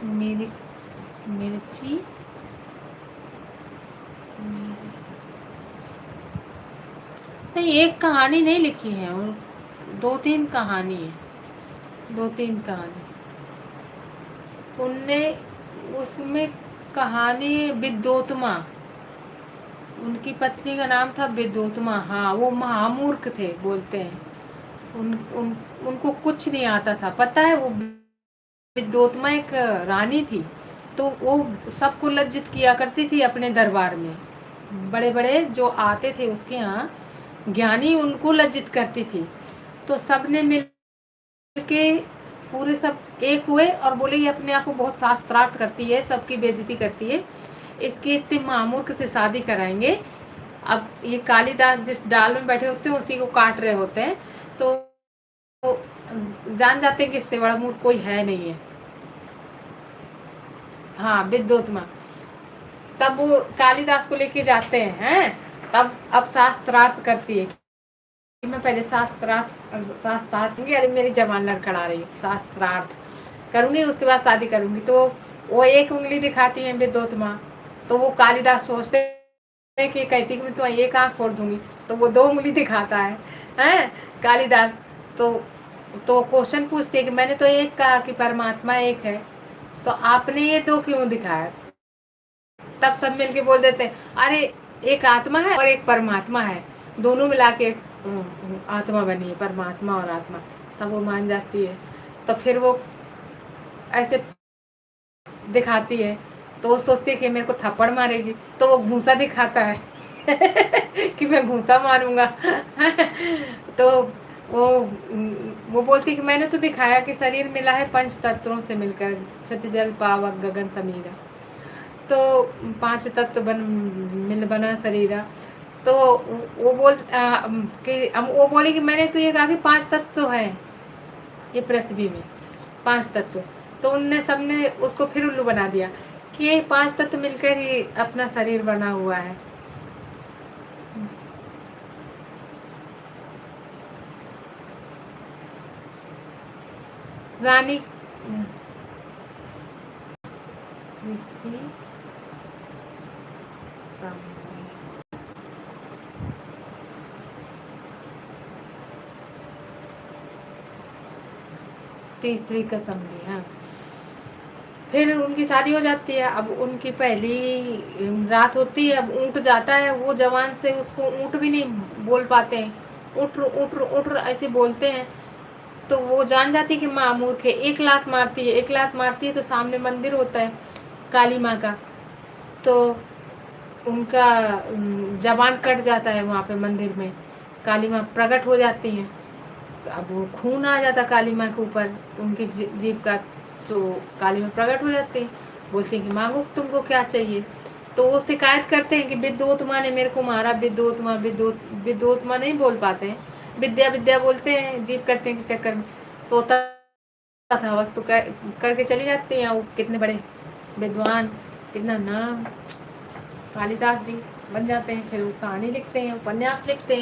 मेरी मिर्ची मेरी, नहीं एक कहानी नहीं लिखी है, और दो तीन कहानी है, दो तीन कहानी उनने। उसमें कहानी विद्योत्मा, उनकी पत्नी का नाम था विद्योत्मा। हाँ, वो महामूर्ख थे बोलते हैं। उन उनको कुछ नहीं आता था, पता है। वो विद्योत्मा एक रानी थी, तो वो सबको लज्जित किया करती थी अपने दरबार में। बड़े बड़े जो आते थे उसके यहाँ ज्ञानी, उनको लज्जित करती थी। तो सबने मिल के पूरे सब एक हुए और बोले ये अपने आप को बहुत शास्त्रार्थ करती है, सबकी बेइज्जती करती है, इसके इतने महामूर्ख से शादी कराएंगे। अब ये कालिदास जिस डाल में बैठे होते हैं उसी को काट रहे होते हैं, तो जान जाते हैं कि इससे बड़ा मूर्ख कोई है नहीं है। हाँ, विद्योत्मा। तब वो कालिदास को लेके जाते हैं, तब अब शास्त्रार्थ करती है कि मैं पहले शास्त्रार्थ करूंगी। अरे मेरी जवान लड़खड़ा रही है, शास्त्रार्थ करूंगी उसके बाद शादी करूंगी। तो वो एक उंगली दिखाती है विद्योत्मा, तो वो कालिदास सोचते हैं कि कहती कि मैं तो एक आंख फोड़ दूंगी, तो वो दो उंगली दिखाता है, हैं कालिदास। तो क्वेश्चन पूछती है कि मैंने तो एक कहा कि परमात्मा एक है, तो आपने ये दो क्यों दिखाया। तब सब मिलके बोल देते हैं अरे एक आत्मा है और एक परमात्मा है, दोनों मिला के आत्मा बनी है, परमात्मा और आत्मा। तब वो मान जाती है। तो फिर वो ऐसे दिखाती है, तो वो सोचती है कि मेरे को थप्पड़ मारेगी, तो वो घूंसा दिखाता है कि मैं घूंसा मारूंगा तो वो वो बोलती कि मैंने तो दिखाया कि शरीर मिला है पंच तत्वों से मिलकर, क्षति जल पावक गगन समीरा। तो पांच तत्व मिल बना शरीरा। तो वो वो बोली कि मैंने तो ये कहा कि पांच तत्व है ये पृथ्वी में, पांच तत्व। तो उनने सबने उसको फिर उल्लू बना दिया कि ये पांच तत्व मिलकर ही अपना शरीर बना हुआ है। रानी ऋषि तीसरी कसम ली। हाँ, फिर उनकी शादी हो जाती है। अब उनकी पहली रात होती है, अब ऊँट जाता है, वो जवान से उसको ऊँट भी नहीं बोल पाते हैं, उठ उठ उठ ऐसे बोलते हैं। तो वो जान जाती है कि माँ मूर्ख है, एक लात मारती है, एक लात मारती है तो सामने मंदिर होता है काली माँ का, तो उनका जबान कट जाता है वहाँ पे मंदिर में, काली माँ प्रकट हो जाती हैं। तो अब वो खून आ जाता काली माँ के ऊपर, तो उनकी जीभ का, तो काली माँ प्रकट हो जाती है, बोलती हैं कि मांगो तुमको क्या चाहिए। तो वो शिकायत करते हैं कि विद्योत्मा ने मेरे को मारा, विद्योत्मा विद्योत्मा नहीं बोल पाते हैं, विद्या विद्या बोलते हैं जीभ कटने के चक्कर में। तो था वस्तु करके चली जाती हैं। वो कितने बड़े विद्वान, कितना नाम, कालिदास जी बन जाते हैं। फिर वो कहानी लिखते हैं, उपन्यास लिखते हैं।